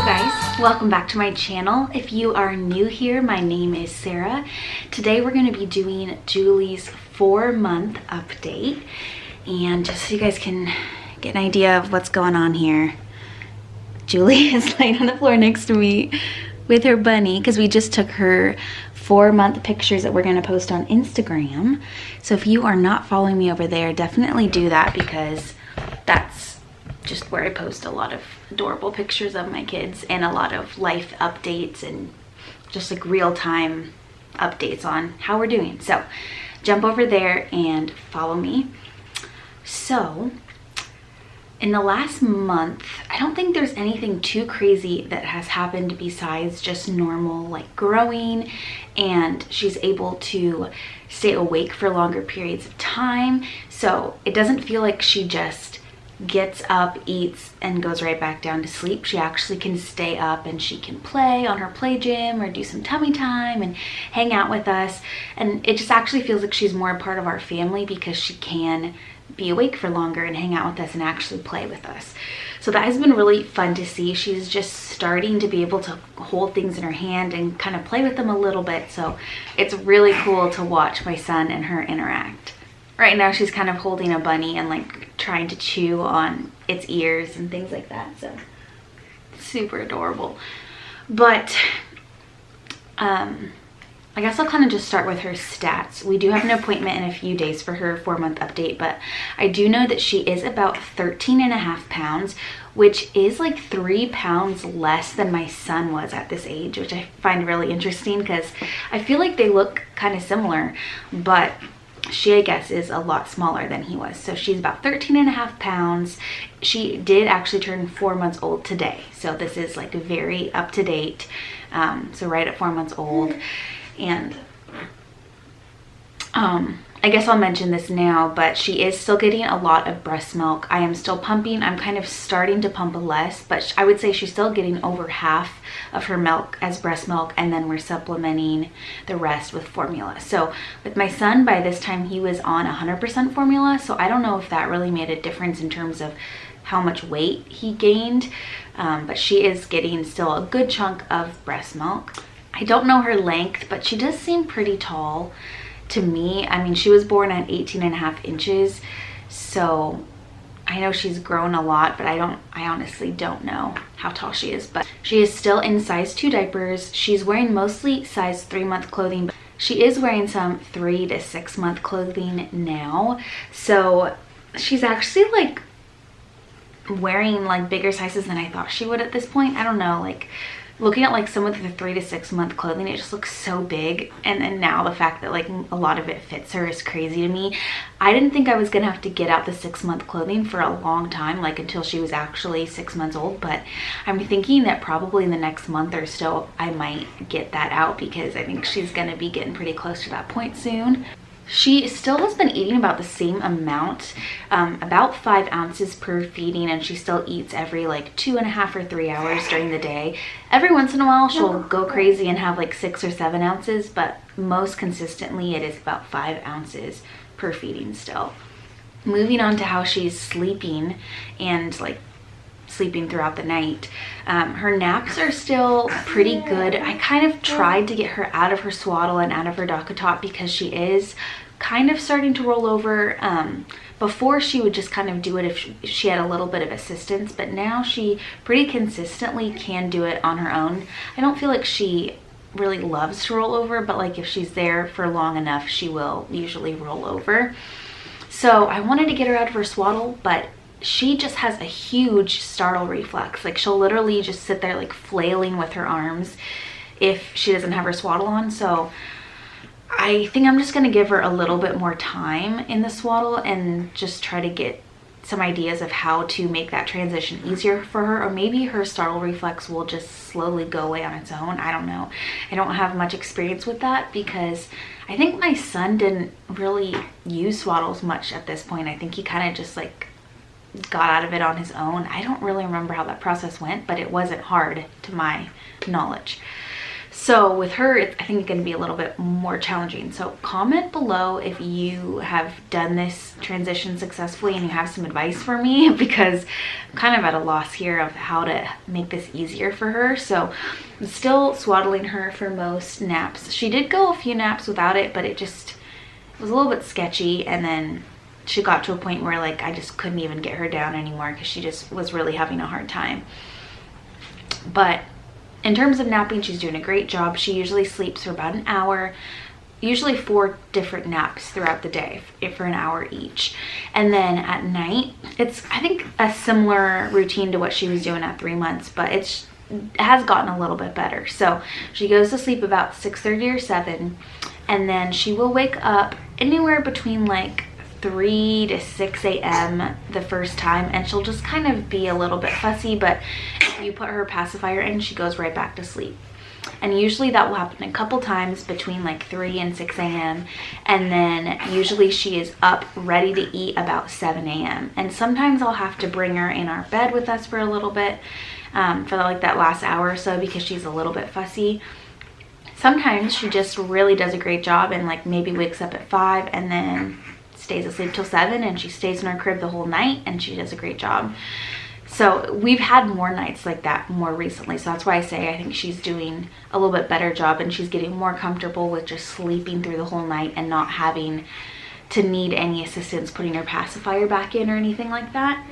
guys, welcome back to my channel. If you are new here, my name is Sarah. Today we're going to be doing Julie's 4-month update, and just so you guys can get an idea of what's going on here, Julie is laying on the floor next to me with her bunny because we just took her 4-month pictures that we're going to post on Instagram. So if you are not following me over there, definitely do that because that's just where I post a lot of adorable pictures of my kids and a lot of life updates and just like real-time updates on how we're doing. So jump over there and follow me. So in the last month, I don't think there's anything too crazy that has happened besides just normal like growing, and she's able to stay awake for longer periods of time. So it doesn't feel like she just gets up, eats, and goes right back down to sleep. She actually can stay up and she can play on her play gym or do some tummy time and hang out with us. And it just actually feels like she's more a part of our family because she can be awake for longer and hang out with us and actually play with us. So that has been really fun to see. She's just starting to be able to hold things in her hand and kind of play with them a little bit. So it's really cool to watch my son and her interact. Right now she's kind of holding a bunny and like trying to chew on its ears and things like that. So super adorable. But I guess I'll kind of just start with her stats. We do have an appointment in a few days for her 4-month update, but I do know that she is about 13.5 pounds, which is like 3 pounds less than my son was at this age, which I find really interesting because I feel like they look kind of similar, but she, I guess, is a lot smaller than he was. So she's about 13.5 pounds. She did actually turn 4 months old today. So this is like very up to date. So right at 4 months old. And I guess I'll mention this now, but she is still getting a lot of breast milk. I am still pumping. I'm kind of starting to pump less, but I would say she's still getting over half of her milk as breast milk, and then we're supplementing the rest with formula. So with my son, by this time he was on 100% formula, so I don't know if that really made a difference in terms of how much weight he gained, but she is getting still a good chunk of breast milk. I don't know her length, but she does seem pretty tall to me. I mean, she was born at 18.5 inches, so I know she's grown a lot, but I honestly don't know how tall she is. But she is still in size 2 diapers. She's wearing mostly size 3-month clothing, but she is wearing some 3 to 6-month clothing now. So she's actually like wearing like bigger sizes than I thought she would at this point. I don't know, like looking at like some of the 3 to 6-month clothing, it just looks so big. And now the fact that like a lot of it fits her is crazy to me. I didn't think I was gonna have to get out the 6-month clothing for a long time, like until she was actually 6 months old. But I'm thinking that probably in the next month or so, I might get that out because I think she's gonna be getting pretty close to that point soon. She still has been eating about the same amount, about 5 ounces per feeding, and she still eats every like 2.5 or 3 hours during the day. Every once in a while she'll go crazy and have like 6 or 7 ounces, but most consistently it is about 5 ounces per feeding still. Moving on to how she's sleeping and like sleeping throughout the night. Her naps are still pretty good. I kind of tried to get her out of her swaddle and out of her DockATot because she is kind of starting to roll over. Before she would just kind of do it if she had a little bit of assistance, but now she pretty consistently can do it on her own. I don't feel like she really loves to roll over, but like if she's there for long enough, she will usually roll over. So I wanted to get her out of her swaddle, but she just has a huge startle reflex. Like she'll literally just sit there like flailing with her arms if she doesn't have her swaddle on. So I think I'm just gonna give her a little bit more time in the swaddle and just try to get some ideas of how to make that transition easier for her, or maybe her startle reflex will just slowly go away on its own. I don't know. I don't have much experience with that because I think my son didn't really use swaddles much at this point. I think he kind of just like got out of it on his own. I don't really remember how that process went, but it wasn't hard to my knowledge. So with her, I think it's going to be a little bit more challenging. So comment below if you have done this transition successfully and you have some advice for me, because I'm kind of at a loss here of how to make this easier for her. So I'm still swaddling her for most naps. She did go a few naps without it, but it was a little bit sketchy, and then she got to a point where like I just couldn't even get her down anymore because she just was really having a hard time. But in terms of napping, she's doing a great job. She usually sleeps for about an hour, usually 4 different naps throughout the day for an hour each. And then at night, it's I think a similar routine to what she was doing at 3 months, but it has gotten a little bit better. So she goes to sleep about 6:30 or 7, and then she will wake up anywhere between like 3 to 6 a.m. the first time, and she'll just kind of be a little bit fussy, but if you put her pacifier in, she goes right back to sleep. And usually that will happen a couple times between like 3 and 6 a.m. and then usually she is up ready to eat about 7 a.m. and sometimes I'll have to bring her in our bed with us for a little bit for like that last hour or so, because she's a little bit fussy. Sometimes she just really does a great job and like maybe wakes up at 5 and then stays asleep till 7, and she stays in her crib the whole night, and she does a great job. So we've had more nights like that more recently, so that's why I say I think she's doing a little bit better job, and she's getting more comfortable with just sleeping through the whole night and not having to need any assistance putting her pacifier back in or anything like that.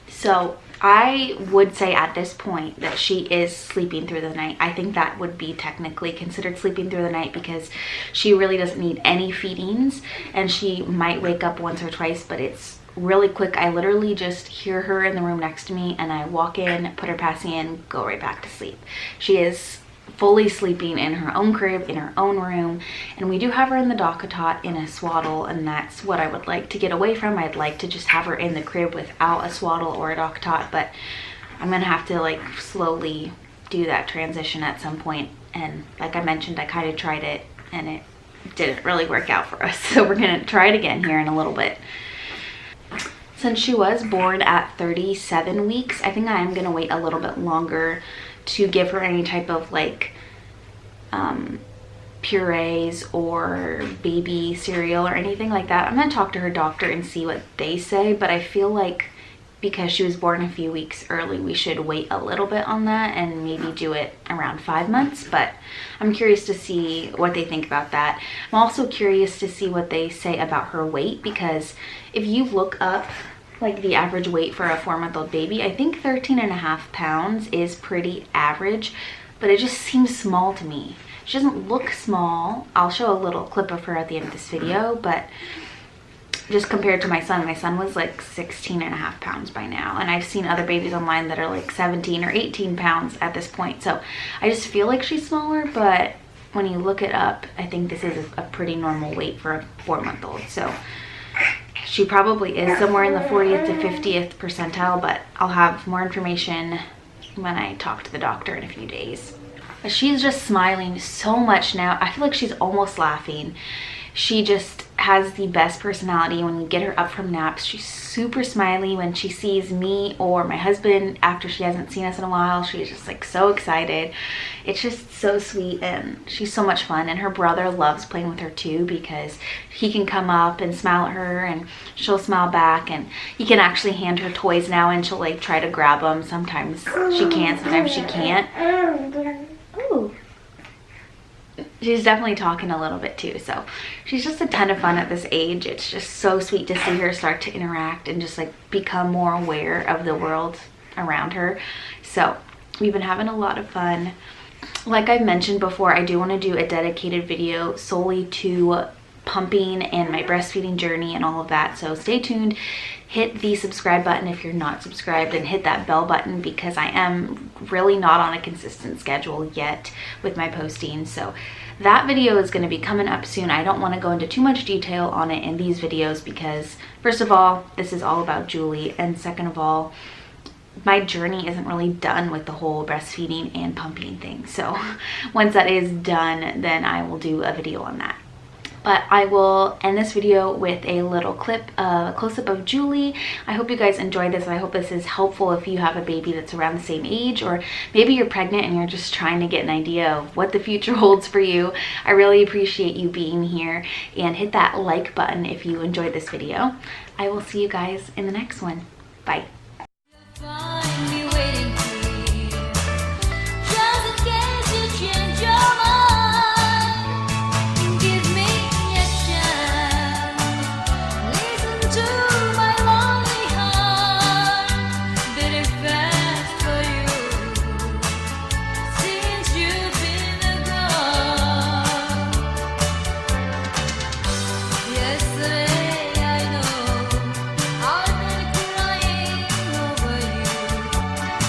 So I would say at this point that she is sleeping through the night. I think that would be technically considered sleeping through the night because she really doesn't need any feedings, and she might wake up once or twice, but it's really quick. I literally just hear her in the room next to me and I walk in, put her passy in, go right back to sleep. She is fully sleeping in her own crib, in her own room, and we do have her in the dock-a-tot in a swaddle, and that's what I would like to get away from. I'd like to just have her in the crib without a swaddle or a dock-a-tot, but I'm gonna have to like slowly do that transition at some point. And like I mentioned, I kind of tried it and it didn't really work out for us, so we're gonna try it again here in a little bit. Since she was born at 37 weeks, I think I am gonna wait a little bit longer to give her any type of like purees or baby cereal or anything like that. I'm gonna talk to her doctor and see what they say, but I feel like because she was born a few weeks early, we should wait a little bit on that and maybe do it around 5 months. But I'm curious to see what they think about that. I'm also curious to see what they say about her weight, because if you look up like the average weight for a 4-month-old baby, I think 13.5 pounds is pretty average, but it just seems small to me. She doesn't look small. I'll show a little clip of her at the end of this video, but just compared to my son was like 16.5 pounds by now, and I've seen other babies online that are like 17 or 18 pounds at this point. So I just feel like she's smaller, but when you look it up, I think this is a pretty normal weight for a 4-month-old. So she probably is somewhere in the 40th to 50th percentile, but I'll have more information when I talk to the doctor in a few days. But she's just smiling so much now. I feel like she's almost laughing. She just has the best personality. When you get her up from naps, she's super smiley. When she sees me or my husband after she hasn't seen us in a while, she's just like so excited. It's just so sweet, and she's so much fun. And her brother loves playing with her too, because he can come up and smile at her and she'll smile back, and he can actually hand her toys now and she'll like try to grab them. Sometimes she can, sometimes she can't. Ooh. She's definitely talking a little bit too, so she's just a ton of fun at this age. It's just so sweet to see her start to interact and just like become more aware of the world around her. So we've been having a lot of fun. Like I've mentioned before, I do want to do a dedicated video solely to pumping and my breastfeeding journey and all of that, so stay tuned. Hit the subscribe button if you're not subscribed, and hit that bell button because I am really not on a consistent schedule yet with my posting. So that video is going to be coming up soon. I don't want to go into too much detail on it in these videos because first of all, this is all about Julie, and second of all, my journey isn't really done with the whole breastfeeding and pumping thing. So once that is done, then I will do a video on that. But I will end this video with a little clip, a close-up of Julie. I hope you guys enjoyed this. I hope this is helpful if you have a baby that's around the same age, or maybe you're pregnant and you're just trying to get an idea of what the future holds for you. I really appreciate you being here, and hit that like button if you enjoyed this video. I will see you guys in the next one. Bye.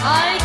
I